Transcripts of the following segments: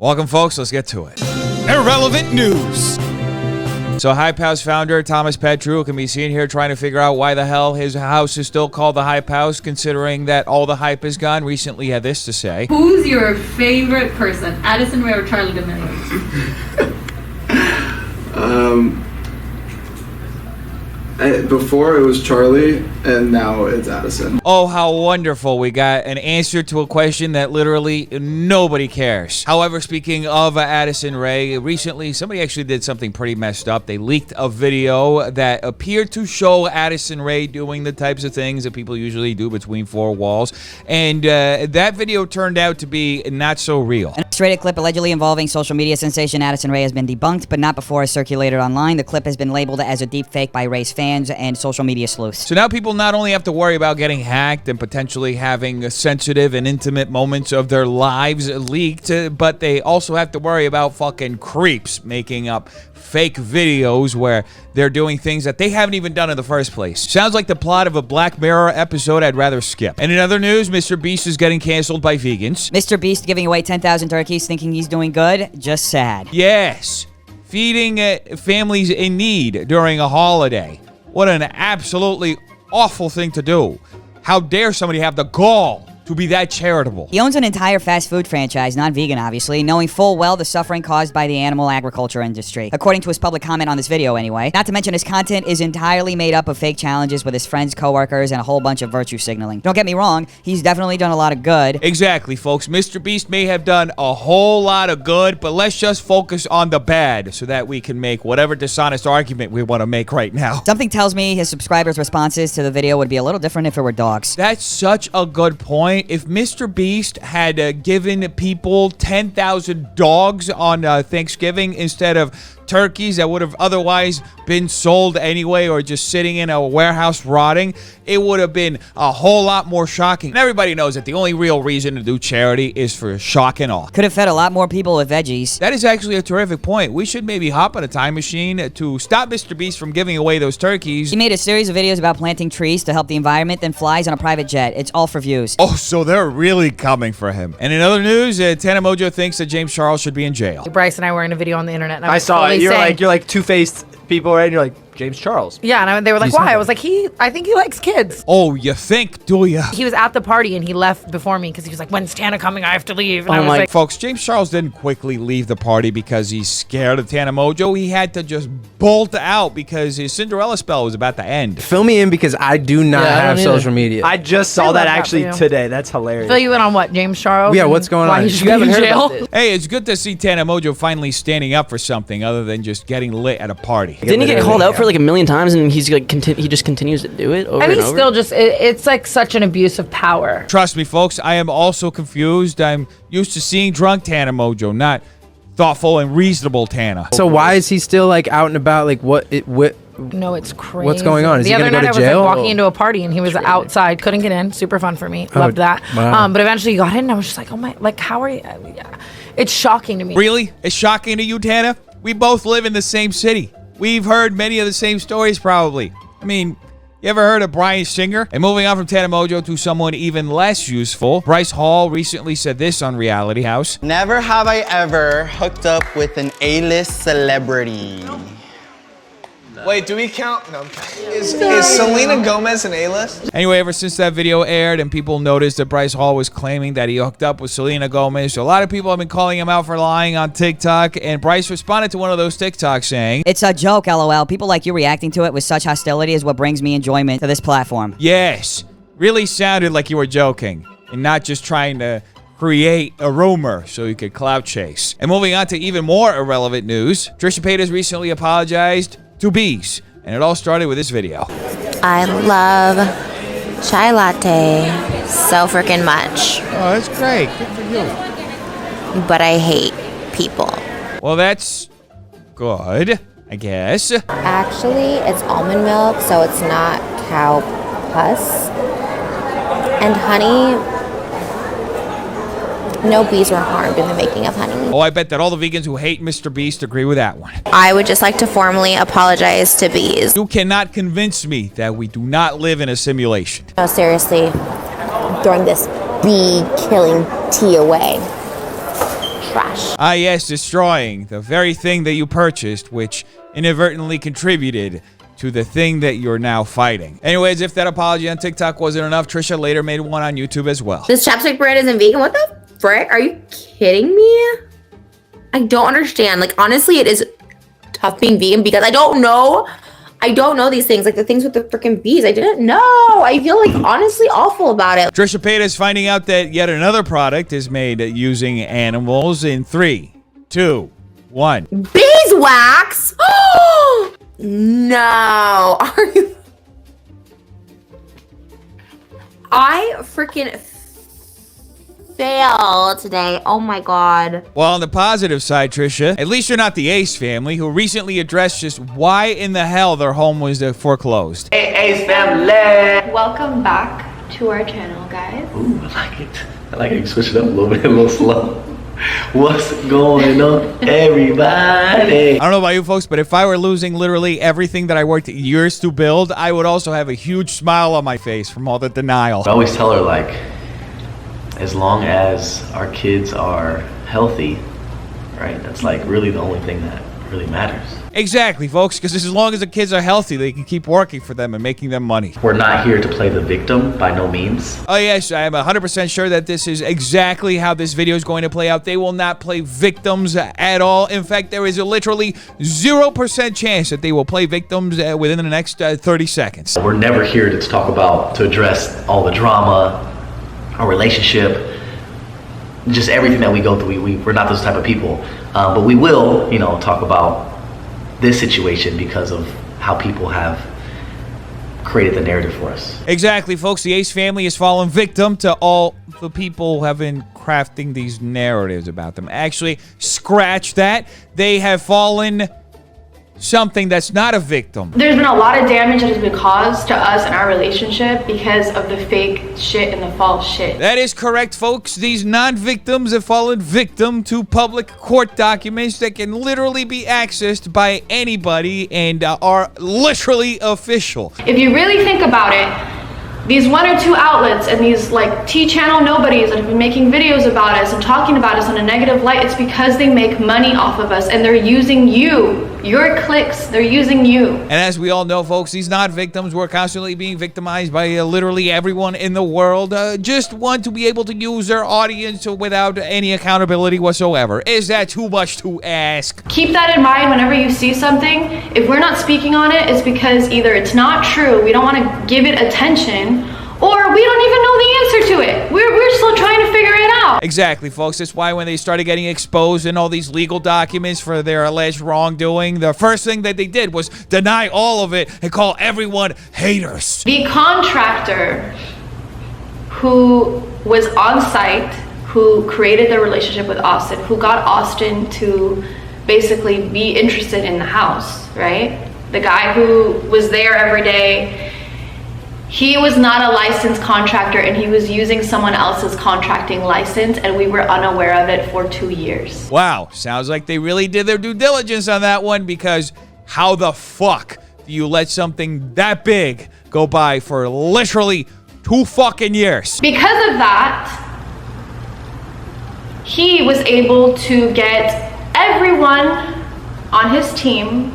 Welcome, folks. Let's get to it. Irrelevant news. So Hype House founder Thomas Petru can be seen here trying to figure out why the hell his house is still called the Hype House, considering that all the hype is gone. Recently he had this to say. Who's your favorite person, Addison Rae or Charli D'Amelio? Before it was Charlie, and now it's Addison. Oh, how wonderful. We got an answer to a question that literally nobody cares. However, speaking of Addison Rae, recently somebody actually did something pretty messed up. They leaked a video that appeared to show Addison Rae doing the types of things that people usually do between four walls. And that video turned out to be not so real. An X-rated clip allegedly involving social media sensation Addison Rae has been debunked, but not before it's circulated online. The clip has been labeled as a deep fake by Rae's fans and social media sleuths. So now people not only have to worry about getting hacked and potentially having sensitive and intimate moments of their lives leaked, but they also have to worry about fucking creeps making up fake videos where they're doing things that they haven't even done in the first place. Sounds like the plot of a Black Mirror episode I'd rather skip. And in other news, Mr. Beast is getting canceled by vegans. Mr. Beast giving away 10,000 turkeys thinking he's doing good? Just sad. Yes, feeding families in need during a holiday. What an absolutely awful thing to do. How dare somebody have the gall to be that charitable? He owns an entire fast food franchise, not vegan obviously, knowing full well the suffering caused by the animal agriculture industry. According to his public comment on this video anyway. Not to mention his content is entirely made up of fake challenges with his friends, coworkers, and a whole bunch of virtue signaling. Don't get me wrong, he's definitely done a lot of good. Exactly, folks. Mr. Beast may have done a whole lot of good, but let's just focus on the bad so that we can make whatever dishonest argument we want to make right now. Something tells me his subscribers' responses to the video would be a little different if it were dogs. That's such a good point. If Mr. Beast had given people 10,000 dogs on Thanksgiving instead of turkeys that would have otherwise been sold anyway or just sitting in a warehouse rotting, it would have been a whole lot more shocking. And everybody knows that the only real reason to do charity is for shock and awe. Could have fed a lot more people with veggies. That is actually a terrific point. We should maybe hop on a time machine to stop Mr. Beast from giving away those turkeys. He made a series of videos about planting trees to help the environment, then flies on a private jet. It's all for views. Oh, so they're really coming for him. And in other news, Tana Mongeau thinks that James Charles should be in jail. Bryce and I were in a video on the internet. And I saw it. You're saying, like two-faced people, right? And you're like, James Charles. Yeah, and they were like, why? I was like, I think he likes kids. Oh, you think, do ya? He was at the party and he left before me because he was like, when's Tana coming? I have to leave. And I was like, folks, James Charles didn't quickly leave the party because he's scared of Tana Mongeau. He had to just bolt out because his Cinderella spell was about to end. Fill me in because I do not have social media. I just saw that actually today. That's hilarious. Fill you in on what, James Charles? Yeah, what's going on? Why he should be in jail? Hey, it's good to see Tana Mongeau finally standing up for something other than just getting lit at a party. Didn't he get called out for like a million times and he's like he just continues to do it over And and he's over? still just, it's like such an abuse of power. Trust me, folks, I am also confused. I'm used to seeing drunk Tana Mongeau, not thoughtful and reasonable Tana. So why is he still like out and about? Like what? No, it's crazy. What's going on? Is the he other gonna night go to jail? I was like walking into a party and he was outside, couldn't get in. Super fun for me. Loved that. Wow. But eventually he got in and I was just like, oh my, like how are you? It's shocking to me. Really? It's shocking to you, Tana? We both live in the same city. We've heard many of the same stories probably. I mean, you ever heard of Bryan Singer? And moving on from Tana Mongeau to someone even less useful, Bryce Hall recently said this on Reality House. Never have I ever hooked up with an A-list celebrity. Wait, do we count? No, I'm kidding. Is Selena Gomez an A-list? Anyway, ever since that video aired and people noticed that Bryce Hall was claiming that he hooked up with Selena Gomez, so a lot of people have been calling him out for lying on TikTok, and Bryce responded to one of those TikToks saying, It's a joke, LOL. People like you reacting to it with such hostility is what brings me enjoyment to this platform. yes, really sounded like you were joking and not just trying to create a rumor so you could clout chase. And moving on to even more irrelevant news, Trisha Paytas recently apologized to bees, and it all started with this video. I love chai latte so freaking much. Oh, that's great. Good for you. But I hate people. Well, that's good, I guess. Actually, it's almond milk, so it's not cow pus. And honey, no bees were harmed in the making of honey. Oh, I bet that all the vegans who hate Mr. Beast agree with that one. I would just like to formally apologize to bees. You cannot convince me that we do not live in a simulation. No, seriously, throwing this bee killing tea away. trash. Ah, yes, destroying the very thing that you purchased, which inadvertently contributed to the thing that you're now fighting. Anyways, if that apology on TikTok wasn't enough, Trisha later made one on YouTube as well. This chapstick brand isn't vegan? What the frick? Are you kidding me? I don't understand. Like, honestly, it is tough being vegan because I don't know these things, like the things with the freaking bees. I didn't know. I feel like honestly awful about it. Trisha Paytas finding out that yet another product is made using animals in 3, 2, 1. Beeswax? No. Are you? I freaking fail today. Oh my god. Well, on the positive side, Trisha, at least you're not the Ace family, who recently addressed just why in the hell their home was foreclosed. Hey, Ace family! Welcome back to our channel, guys. Ooh, I like it. I like it. Switch it up a little bit, a little slow. What's going on, everybody? I don't know about you folks, but if I were losing literally everything that I worked years to build, I would also have a huge smile on my face from all the denial. I always tell her, like, as long as our kids are healthy, right? That's like really the only thing that really matters. Exactly, folks, because as long as the kids are healthy, they can keep working for them and making them money. We're not here to play the victim, by no means. Oh yes, I am 100% sure that this is exactly how this video is going to play out. They will not play victims at all. In fact, there is a literally 0% chance that they will play victims within the next 30 seconds. We're never here to talk about, to address all the drama, our relationship, just everything that we go through. We're not those type of people. But we will, you know, talk about this situation because of how people have created the narrative for us. Exactly, folks. The Ace family has fallen victim to all the people who have been crafting these narratives about them. Actually, scratch that. They have fallen something that's not a victim. There's been a lot of damage that has been caused to us and our relationship because of the fake shit and the false shit. That is correct, folks. These non-victims have fallen victim to public court documents that can literally be accessed by anybody and are literally official. If you really think about it, these 1 or 2 outlets and these like T-channel nobodies that have been making videos about us and talking about us in a negative light, it's because they make money off of us and they're using you, your clicks, they're using you. And as we all know, folks, these non-victims were constantly being victimized by literally everyone in the world. Just want to be able to use their audience without any accountability whatsoever. Is that too much to ask? Keep that in mind whenever you see something. If we're not speaking on it, it's because either it's not true, we don't want to give it attention, or we don't even know the answer to it. We're still trying to figure it out. Exactly, folks. That's why when they started getting exposed in all these legal documents for their alleged wrongdoing, the first thing that they did was deny all of it and call everyone haters. The contractor who was on site, who created the relationship with Austin, who got Austin to basically be interested in the house, right? The guy who was there every day, he was not a licensed contractor and he was using someone else's contracting license and we were unaware of it for 2 years. Wow, sounds like they really did their due diligence on that one, because how the fuck do you let something that big go by for literally 2 fucking years? Because of that, he was able to get everyone on his team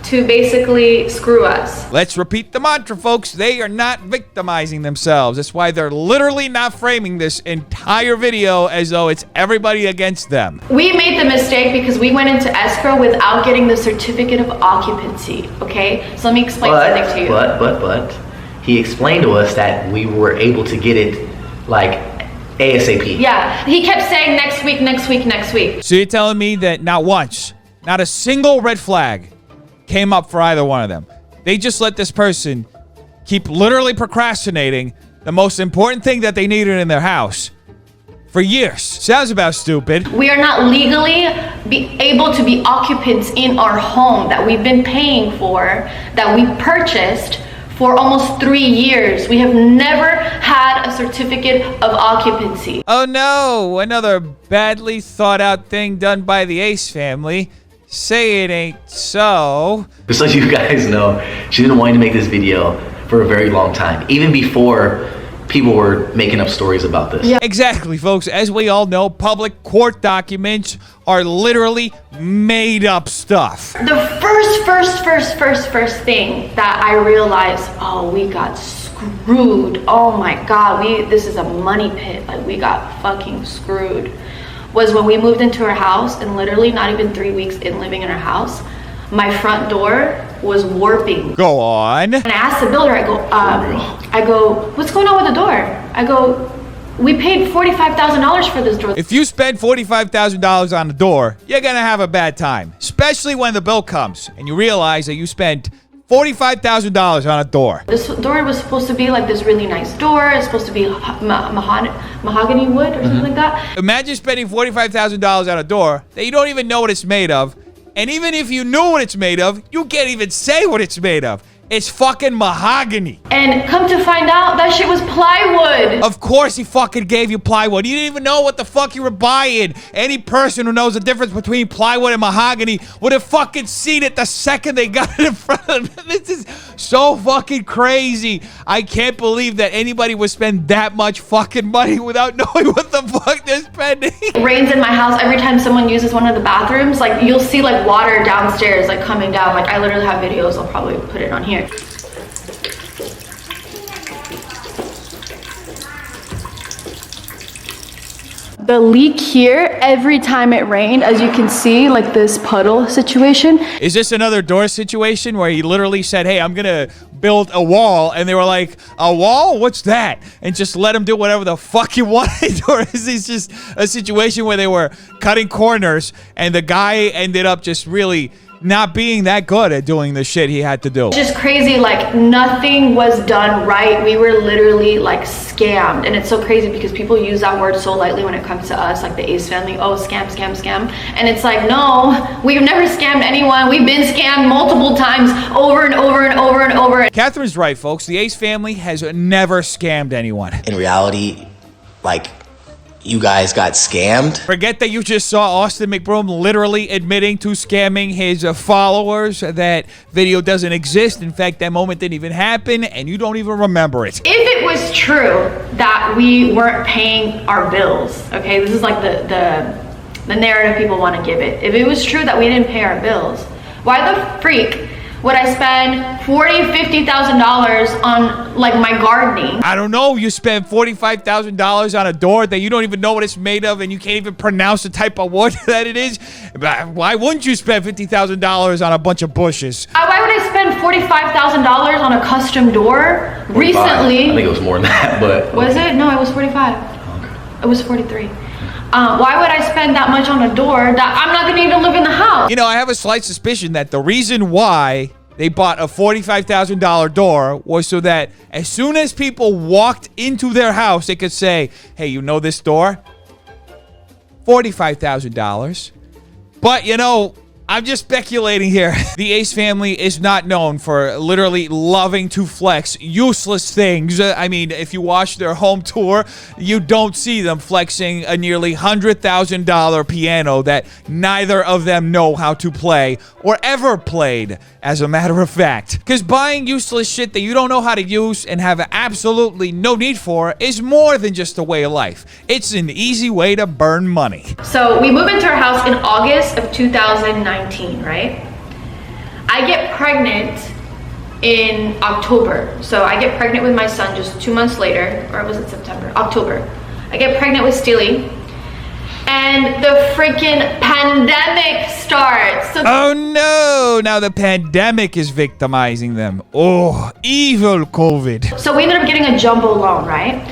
to basically screw us. Let's repeat the mantra, folks. They are not victimizing themselves. That's why they're literally not framing this entire video as though it's everybody against them. We made the mistake because we went into escrow without getting the certificate of occupancy, okay? So let me explain something to you. But, he explained to us that we were able to get it, like, ASAP. Yeah, he kept saying next week, next week, next week. So you're telling me that not once, not a single red flag came up for either one of them. They just let this person keep literally procrastinating the most important thing that they needed in their house for years. Sounds about stupid. We are not legally able to be occupants in our home that we've been paying for, that we purchased for almost 3 years. We have never had a certificate of occupancy. Oh no, another badly thought out thing done by the Ace family. Say it ain't so. Just so you guys know, she's been wanting to make this video for a very long time. Even before people were making up stories about this. Yeah. Exactly, folks. As we all know, public court documents are literally made up stuff. The first thing that I realized, oh, we got screwed. Oh my God, this is a money pit. Like, we got fucking screwed. Was when we moved into our house, and literally not even 3 weeks in living in our house, my front door was warping. Go on. And I asked the builder, I go, what's going on with the door? I go, we paid $45,000 for this door. If you spend $45,000 on the door, you're gonna have a bad time, especially when the bill comes and you realize that you spent $45,000 on a door. This door was supposed to be like this really nice door. It's supposed to be mahogany wood or something like that. Imagine spending $45,000 on a door that you don't even know what it's made of. And even if you knew what it's made of, you can't even say what it's made of. It's fucking mahogany. And come to find out, that shit was plywood. Of course he fucking gave you plywood. You didn't even know what the fuck you were buying. Any person who knows the difference between plywood and mahogany would have fucking seen it the second they got it in front of them. This is so fucking crazy. I can't believe that anybody would spend that much fucking money without knowing what the fuck they're spending. It rains in my house every time someone uses one of the bathrooms. Like, you'll see like water downstairs like coming down. Like, I literally have videos. I'll probably put it on here. The leak here, every time it rained, as you can see, like this puddle situation. Is this another door situation where he literally said, hey, I'm gonna build a wall, and they were like, a wall? What's that? And just let him do whatever the fuck you wanted? Or is this just a situation where they were cutting corners and the guy ended up just really not being that good at doing the shit he had to do? It's just crazy, like nothing was done right. We were literally like scammed. And it's so crazy because people use that word so lightly when it comes to us, like the Ace family. Oh, scam, scam, scam. And it's like, no, we've never scammed anyone. We've been scammed multiple times over and over and over and over. Catherine's right, folks. The Ace family has never scammed anyone. In reality, like, you guys got scammed. Forget that you just saw Austin McBroom literally admitting to scamming his followers. That video doesn't exist. In fact, that moment didn't even happen, and you don't even remember it. If it was true that we weren't paying our bills, okay, this is like the narrative people want to give it. If it was true that we didn't pay our bills, why the freak would I spend $40,000, $50,000 on like my gardening? I don't know. You spend $45,000 on a door that you don't even know what it's made of, and you can't even pronounce the type of wood that it is. Why wouldn't you spend $50,000 on a bunch of bushes? Why would I spend $45,000 on a custom door? 45. Recently, I think it was more than that, but was it? No, it was 45. Okay. It was 43. Why would I spend that much on a door that I'm not gonna need to live in the house? You know, I have a slight suspicion that the reason why they bought a $45,000 door was so that as soon as people walked into their house, they could say, hey, you know this door? $45,000. But, you know, I'm just speculating here. The Ace family is not known for literally loving to flex useless things. I mean, if you watch their home tour, you don't see them flexing a nearly $100,000 piano that neither of them know how to play or ever played, as a matter of fact. Because buying useless shit that you don't know how to use and have absolutely no need for is more than just a way of life. It's an easy way to burn money. So we moved into our house in August of 2019. Right? I get pregnant in October. So I get pregnant with my son just 2 months later, or was it September? October. I get pregnant with Steely, and the freaking pandemic starts. So oh no! Now the pandemic is victimizing them. Oh, evil COVID. So we ended up getting a jumbo loan, right?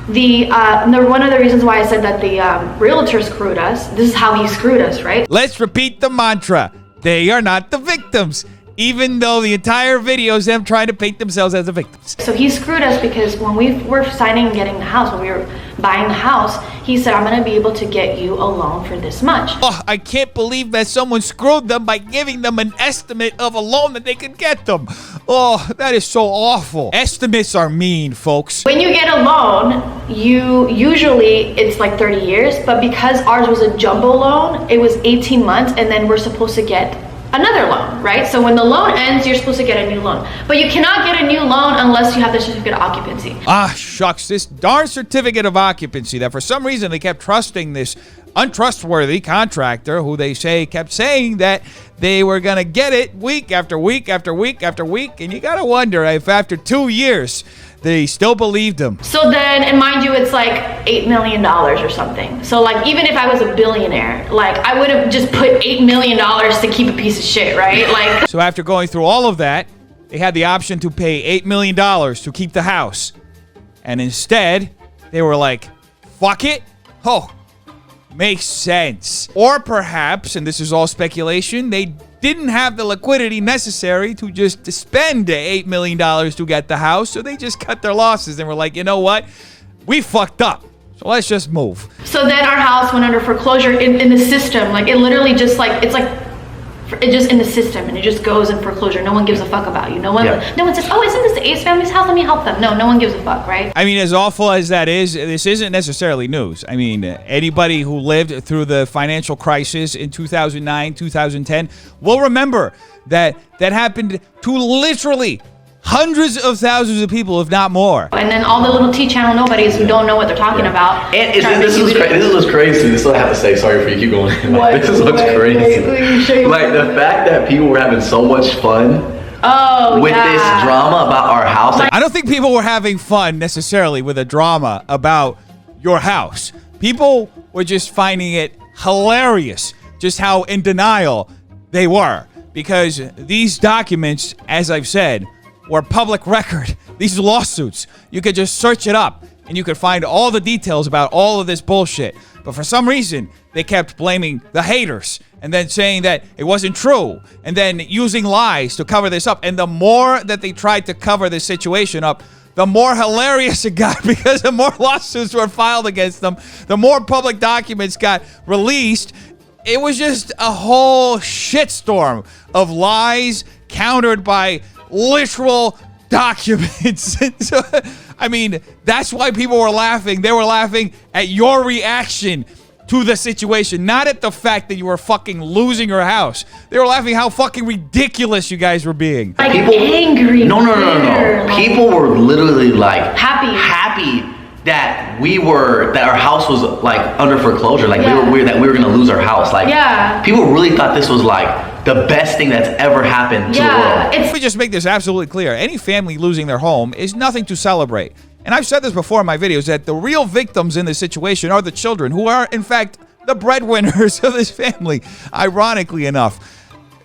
One of the reasons why I said that the realtor screwed us, this is how he screwed us, right? Let's repeat the mantra. They are not the victims, even though the entire video is them trying to paint themselves as the victims. So he screwed us because when we were signing and getting the house, when we were buying the house, he said, I'm going to be able to get you a loan for this much. Oh, I can't believe that someone screwed them by giving them an estimate of a loan that they could get them. Oh, that is so awful. Estimates are mean, folks. When you get a loan, usually it's like 30 years, but because ours was a jumbo loan, it was 18 months, and then we're supposed to get another loan, right? So when the loan ends, you're supposed to get a new loan. But you cannot get a new loan unless you have the certificate of occupancy. Ah, shucks, this darn certificate of occupancy that for some reason they kept trusting this untrustworthy contractor who they say kept saying that they were going to get it week after week after week after week. And you got to wonder if after 2 years, they still believed him. So then, and mind you, it's like $8 million or something. So like, even if I was a billionaire, like I would have just put $8 million to keep a piece of shit, right? Like. So after going through all of that, they had the option to pay $8 million to keep the house. And instead, they were like, fuck it. Oh, makes sense. Or perhaps, and this is all speculation, they didn't have the liquidity necessary to just spend $8 million to get the house, so they just cut their losses and were like, you know what? We fucked up, so let's just move. So then our house went under foreclosure in the system. Like, it literally just like, it's like, it just in the system, and it just goes in foreclosure. No one gives a fuck about you. No one says, oh, isn't this the Ace family's house? Let me help them. No one gives a fuck, right? I mean, as awful as that is, this isn't necessarily news. I mean, anybody who lived through the financial crisis in 2009, 2010 will remember that happened to literally hundreds of thousands of people, if not more. And then all the little T-channel nobodies who don't know what they're talking about. And this is crazy. This is what I have to say. Sorry for you. Keep going. What? This is what's crazy. Like the fact that people were having so much fun with this drama about our house. I don't think people were having fun necessarily with a drama about your house. People were just finding it hilarious just how in denial they were. Because these documents, as I've said, were public record. These lawsuits, you could just search it up and you could find all the details about all of this bullshit. But for some reason, they kept blaming the haters and then saying that it wasn't true and then using lies to cover this up. And the more that they tried to cover this situation up, the more hilarious it got because the more lawsuits were filed against them, the more public documents got released. It was just a whole shitstorm of lies countered by literal documents. So, I mean, that's why people were laughing. They were laughing at your reaction to the situation, not at the fact that you were fucking losing your house. They were laughing how fucking ridiculous you guys were being. Like angry. No. People were literally like happy that our house was like under foreclosure. Like we were gonna lose our house. Like people really thought this was like the best thing that's ever happened to the world. Let me just make this absolutely clear. Any family losing their home is nothing to celebrate. And I've said this before in my videos that the real victims in this situation are the children who are, in fact, the breadwinners of this family, ironically enough.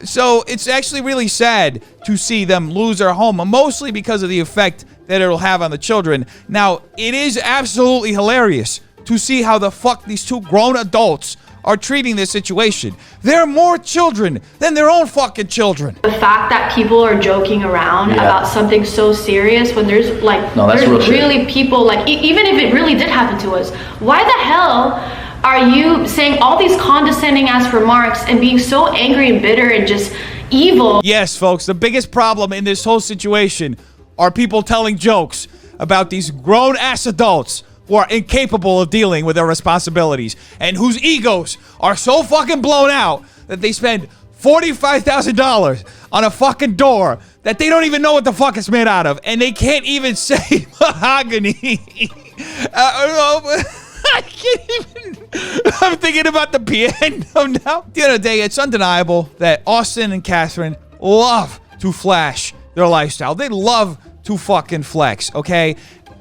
So it's actually really sad to see them lose their home, mostly because of the effect that it'll have on the children. Now, it is absolutely hilarious to see how the fuck these two grown adults are treating this situation. They're more children than their own fucking children. The fact that people are joking around about something so serious when there's like, there's really people like, even if it really did happen to us, why the hell are you saying all these condescending ass remarks and being so angry and bitter and just evil? Yes, folks, the biggest problem in this whole situation are people telling jokes about these grown-ass adults who are incapable of dealing with their responsibilities and whose egos are so fucking blown out that they spend $45,000 on a fucking door that they don't even know what the fuck it's made out of, and they can't even say mahogany. I can't even. I'm thinking about the piano now. At the end of the day, it's undeniable that Austin and Catherine love to flash their lifestyle. They love to fucking flex, okay?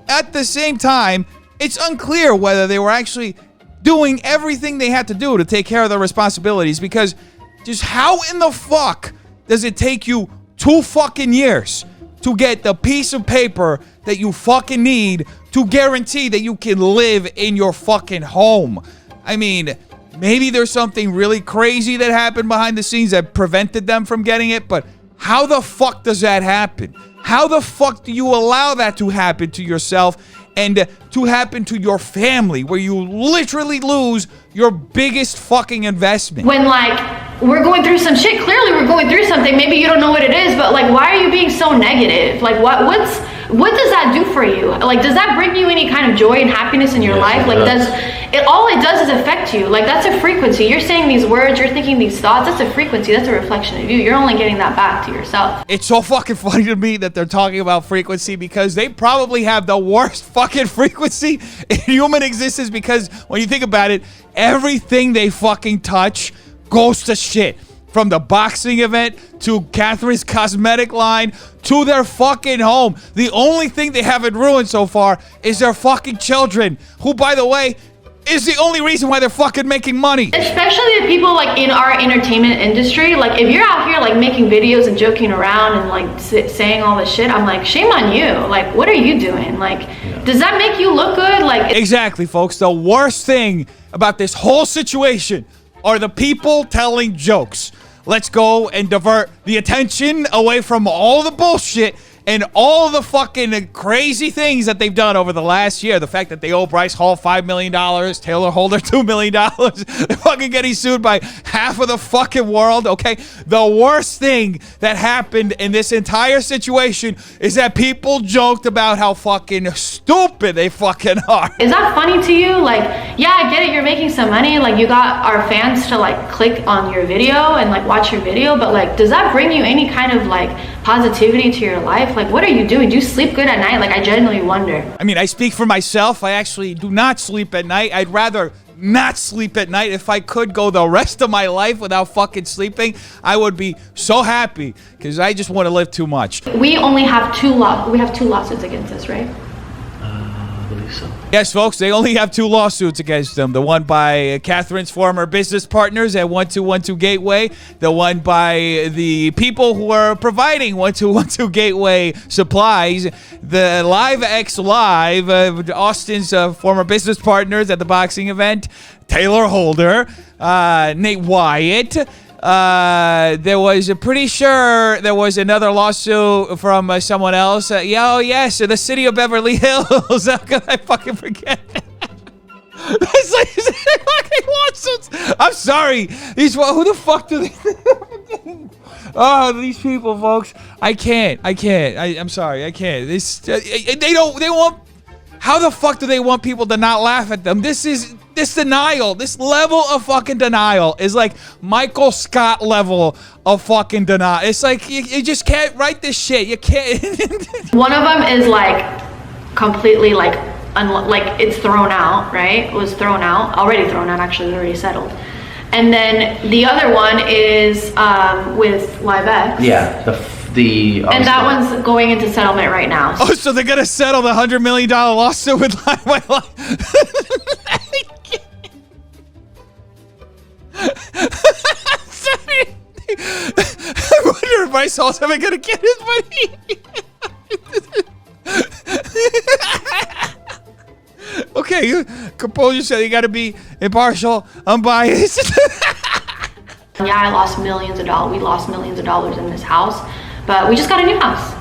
At the same time, it's unclear whether they were actually doing everything they had to do to take care of their responsibilities, because just how in the fuck does it take you 2 fucking years to get the piece of paper that you fucking need to guarantee that you can live in your fucking home? I mean, maybe there's something really crazy that happened behind the scenes that prevented them from getting it, but how the fuck does that happen? How the fuck do you allow that to happen to yourself and to happen to your family, where you literally lose your biggest fucking investment? When like we're going through some shit, clearly we're going through something, maybe you don't know what it is, but like, why are you being so negative? Like what does that do for you? Like, does that bring you any kind of joy and happiness in your life? Like, all it does is affect you. Like, that's a frequency. You're saying these words, you're thinking these thoughts, that's a frequency, that's a reflection of you. You're only getting that back to yourself. It's so fucking funny to me that they're talking about frequency because they probably have the worst fucking frequency in human existence, because when you think about it, everything they fucking touch goes to shit. From the boxing event to Catherine's cosmetic line to their fucking home. The only thing they haven't ruined so far is their fucking children, who, by the way, is the only reason why they're fucking making money. Especially the people like in our entertainment industry. Like, if you're out here like making videos and joking around and like saying all this shit, I'm like, shame on you. Like, what are you doing? Like, does that make you look good? Like, exactly, folks. The worst thing about this whole situation are the people telling jokes. Let's go and divert the attention away from all the bullshit and all the fucking crazy things that they've done over the last year. The fact that they owe Bryce Hall $5 million, Taylor Holder $2 million. They're fucking getting sued by half of the fucking world, okay? The worst thing that happened in this entire situation is that people joked about how fucking stupid they fucking are. is that funny to you? Like, yeah, I get it, you're making some money. Like, you got our fans to like click on your video and like watch your video, but like, does that bring you any kind of like positivity to your life? Like, what are you doing? Do you sleep good at night? Like, I genuinely wonder. I mean, I speak for myself. I actually do not sleep at night. I'd rather not sleep at night. If I could go the rest of my life without fucking sleeping, I would be so happy, because I just want to live too much. We only have two lawsuits against us, right? I believe so. Yes, folks, they only have 2 lawsuits against them. The one by Catherine's former business partners at 1212 Gateway. The one by the people who are providing 1212 Gateway supplies. The Live X Live, Austin's former business partners at the boxing event. Taylor Holder, Nate Wyatt. There was pretty sure there was another lawsuit from someone else. Yes, the city of Beverly Hills. How could I fucking forget? That's like fucking lawsuits. I'm sorry. Who the fuck do they? Oh, these people, folks. I can't. I'm sorry. I can't. They want. How the fuck do they want people to not laugh at them? This denial, this level of fucking denial is like Michael Scott level of fucking denial. It's like you just can't write this shit. You can't. One of them is like completely like it's thrown out, right? It was thrown out, already thrown out. Actually, it already settled. And then the other one is with Live X. Yeah, and that one's going into settlement right now. Oh, so they're gonna settle the $100 million lawsuit with Live X. Sorry. I wonder if Bryce Hall's ever gonna get his money. Okay, compose yourself. You gotta be impartial, unbiased. Yeah, I lost millions of dollars. We lost millions of dollars in this house, but we just got a new house.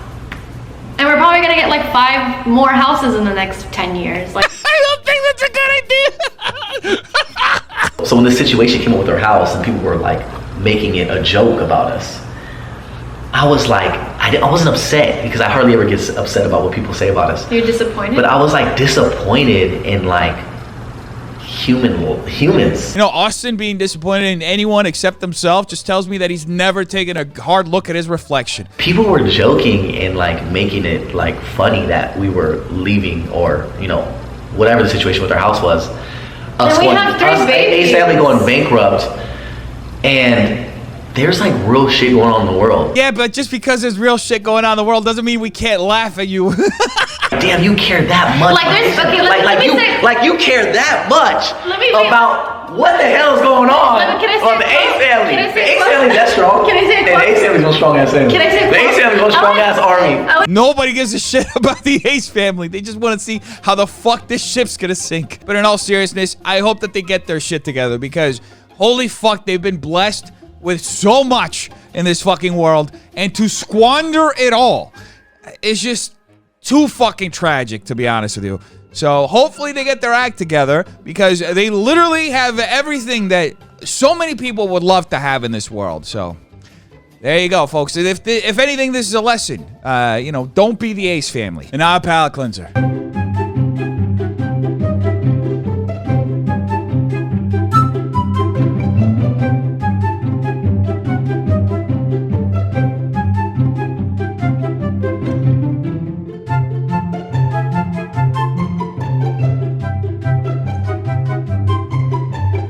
And we're probably gonna get like 5 more houses in the next 10 years. Like, I don't think that's a good idea. So when this situation came up with our house and people were like making it a joke about us, I was like, I wasn't upset, because I hardly ever get upset about what people say about us. You're disappointed? But I was like disappointed in like humans. You know, Austin being disappointed in anyone except himself just tells me that he's never taken a hard look at his reflection. People were joking and like making it like funny that we were leaving, or you know, whatever the situation with our house was. And we have 3 babies. A's family going bankrupt, and there's like real shit going on in the world. Yeah, but just because there's real shit going on in the world doesn't mean we can't laugh at you. Damn, you care that much. Like, there's, okay, you care that much about what the hell is going on the A's family. The A's family, that's strong. Can I say the A's family's one strong ass family. Can I say the A's family's one strong ass army. Nobody gives a shit about the Ace family. They just want to see how the fuck this ship's gonna sink. But in all seriousness, I hope that they get their shit together, because holy fuck, they've been blessed with so much in this fucking world, and to squander it all is just too fucking tragic, to be honest with you. So hopefully they get their act together, because they literally have everything that so many people would love to have in this world. So there you go, folks. If anything, this is a lesson. You know, don't be the Ace family. And now a palate cleanser.